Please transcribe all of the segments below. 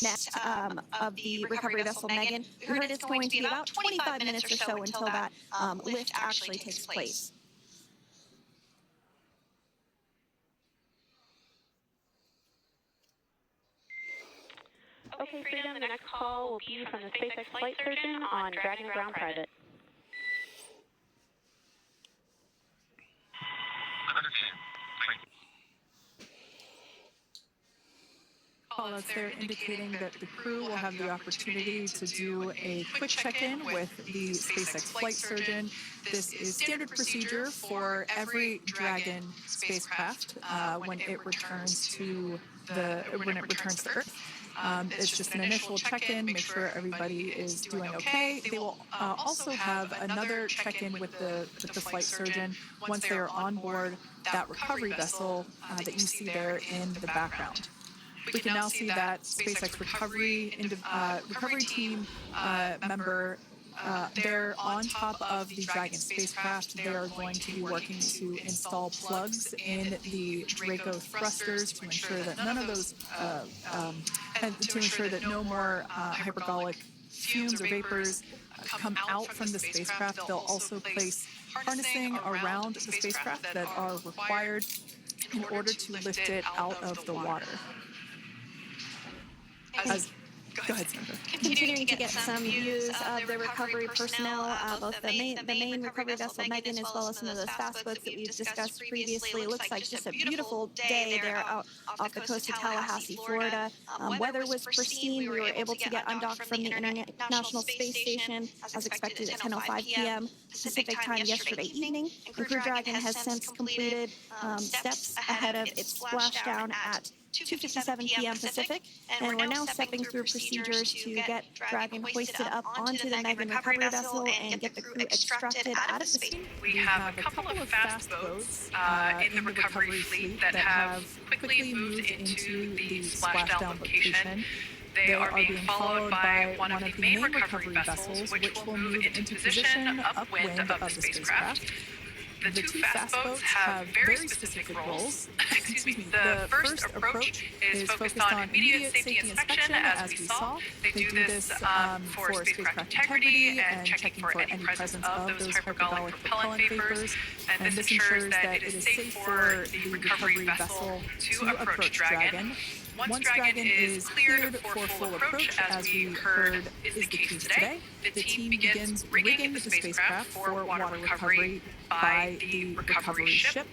of the recovery vessel Megan. We heard it's going to be about 25 minutes or so until that lift actually takes place. Okay, Freedom, the next call will be from the SpaceX flight surgeon on Dragon Ground Private. Callouts there indicating that the crew will have the opportunity to do a quick check-in with the SpaceX flight surgeon. This is standard procedure for every Dragon spacecraft when it returns to Earth. It's just an initial check-in, make sure everybody is doing okay. They will also have another check-in with the flight surgeon once they are on board that recovery vessel that you see there in the background. We can now see that SpaceX recovery team member. They're on top of the Dragon spacecraft. They are going to be working to install plugs in the Draco thrusters to ensure that none of those, to ensure that no more hypergolic fumes or vapors come out from the spacecraft. They'll also place harnessing around the spacecraft that are required in order to lift it out of the water. Go ahead, Sandra. Continuing to get some views of the recovery personnel, both the main recovery vessel Megan as well as some of those fast boats that we've discussed previously. It looks like just a beautiful day there out off the coast of Tallahassee, Florida. Weather was pristine. We were able to get undocked from the International Space Station as expected at 10:05 p.m. Pacific time yesterday evening. And Crew Dragon has since completed steps ahead of its splashdown at 2:57 p.m. Pacific, and we're now stepping through procedures to get Dragon hoisted up onto the Megan recovery vessel and get the crew extracted out of the sea. We have a couple of fast boats in the recovery fleet that have quickly moved into the splashdown location. They are being followed by one of the main recovery vessels, which will move into position upwind of the spacecraft. The two fast boats have very specific roles. The first approach is focused on immediate safety inspection, as we saw. They do this for spacecraft integrity and checking for any presence of those hypergolic propellant vapors. And this ensures that it is safe for the recovery vessel to approach Dragon. Once Dragon is cleared for full approach, as we heard is the case today, the team begins rigging the spacecraft for water recovery by the recovery ship.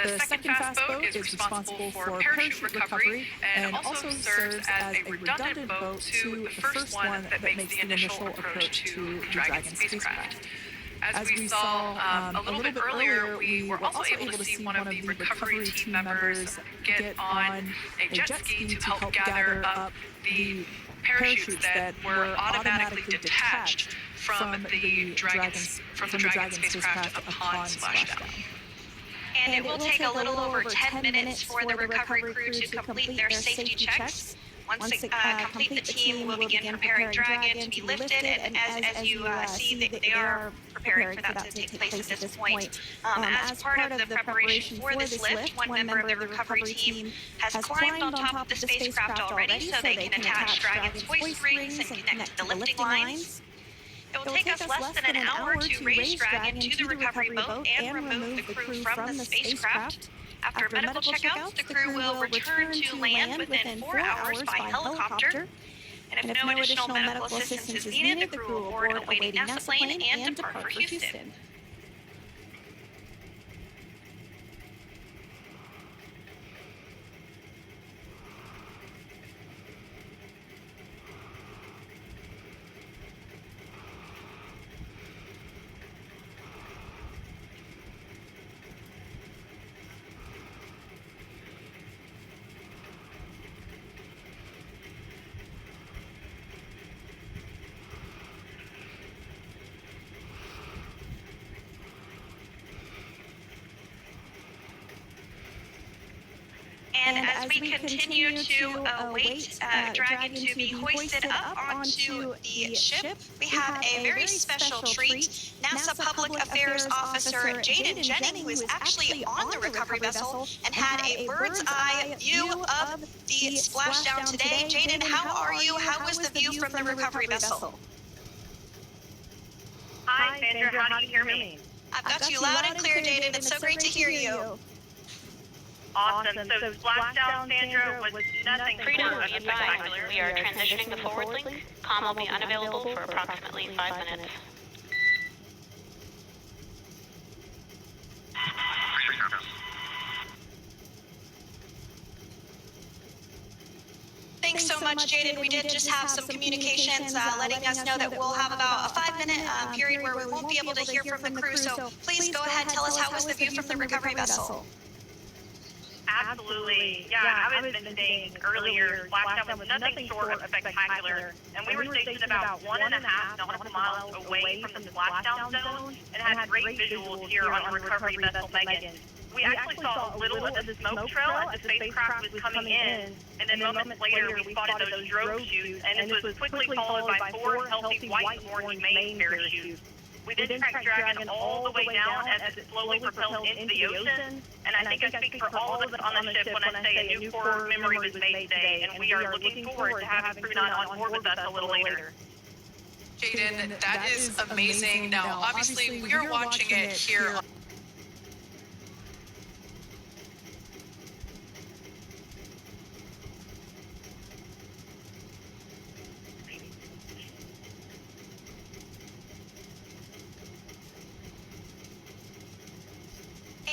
The second fast boat is responsible for parachute recovery and also serves as a redundant boat to the first one that makes the initial approach to the Dragon spacecraft. As we saw a little bit earlier, we were also able to see one of the recovery team members get on a jet ski to help gather up the parachutes that were automatically detached from the Dragon spacecraft upon splashdown. And it will take a little over 10 minutes for the recovery crew to complete their safety checks. Once they complete, the team will begin preparing Dragon to be lifted, and as you see, they are preparing for that to take place at this point. As part of the preparation for this lift, one member of the recovery team has climbed on top of the spacecraft already so they can attach Dragon's hoist rings and connect the lifting lines. It will take us less than an hour to raise Dragon to the recovery boat and remove the crew from the spacecraft. After medical checkouts, the crew will return to land within 4 hours by helicopter. And if no additional medical assistance is needed, the crew will board a waiting NASA plane and depart for Houston. we continue to await Dragon to be hoisted up onto the ship, we have a very special treat. NASA Public Affairs Officer Jaden Jennings, who is actually on the recovery vessel and had a bird's eye view of the splashdown today. Jaden, how are you? How was the view from the recovery vessel? Hi, Sandra, how do you hear me? I've got you loud and clear, Jaden. It's so great to hear you. Awesome. So splashdown, Sandra, was nothing Freedom, short of be advised. spectacular. We are transitioning the forward link. Comm will be unavailable for approximately 5 minutes. Thanks so much, Jaden. We did just have some communications letting us know that we'll have about a 5-minute period where we won't be able to hear from the crew. So please go ahead, tell us how was the view from the recovery vessel? Absolutely. Yeah, I was saying earlier, splashdown was nothing short of spectacular, and we were stationed about 1.5 nautical miles away from the splashdown zone and had great visuals here on the recovery vessel Megan. We actually saw a little of the smoke trail as the spacecraft was coming in, and then moments later we spotted those drogue chutes, and this was quickly followed by 4 healthy white orange main parachutes. We then tracked Dragon all the way down as it slowly propelled into the ocean, and I think I speak for all of us on the ship when I say a new core memory was made today, and we are looking forward to having crew-9 on board with us a little later. Jaden, that is amazing. Now, obviously, we are watching it here.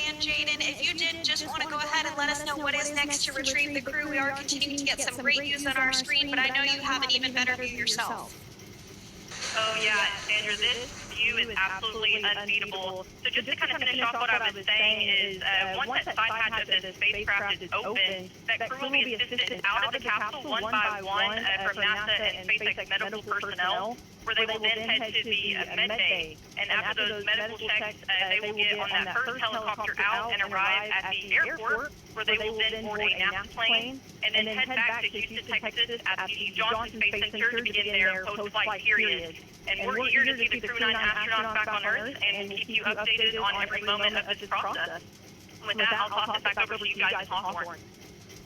And Jaden, if you did just want to go ahead and let us know what is next to retrieve the crew, we are continuing to get some great views on our screen, but I know you have an even better view yourself. Oh yeah, Sandra, this view is absolutely unbeatable. So just to kind of finish off what I was saying is, once that side hatch of the spacecraft is open, that crew will be assisted out of the capsule one by one from NASA and SpaceX medical personnel, where they will then head to the med bay. And after those medical checks, they will get on that first helicopter out and arrive at the airport, where they will then board a NASA plane and then head back to Houston, Texas at the Johnson Space Center to begin their post-flight period. And we're eager to see the crew-9 astronauts back on Earth, and we'll keep you updated on every moment of this process. With that, I'll toss it back over to you guys at Hawthorne.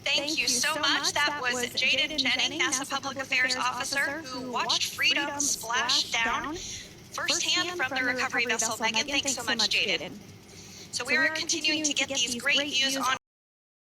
Thank you so much. That was Jaden Jennings, NASA Public Affairs Officer, who watched Freedom splash down firsthand from the recovery vessel. Megan, thanks so much, Jaden. So we are continuing to get these great views on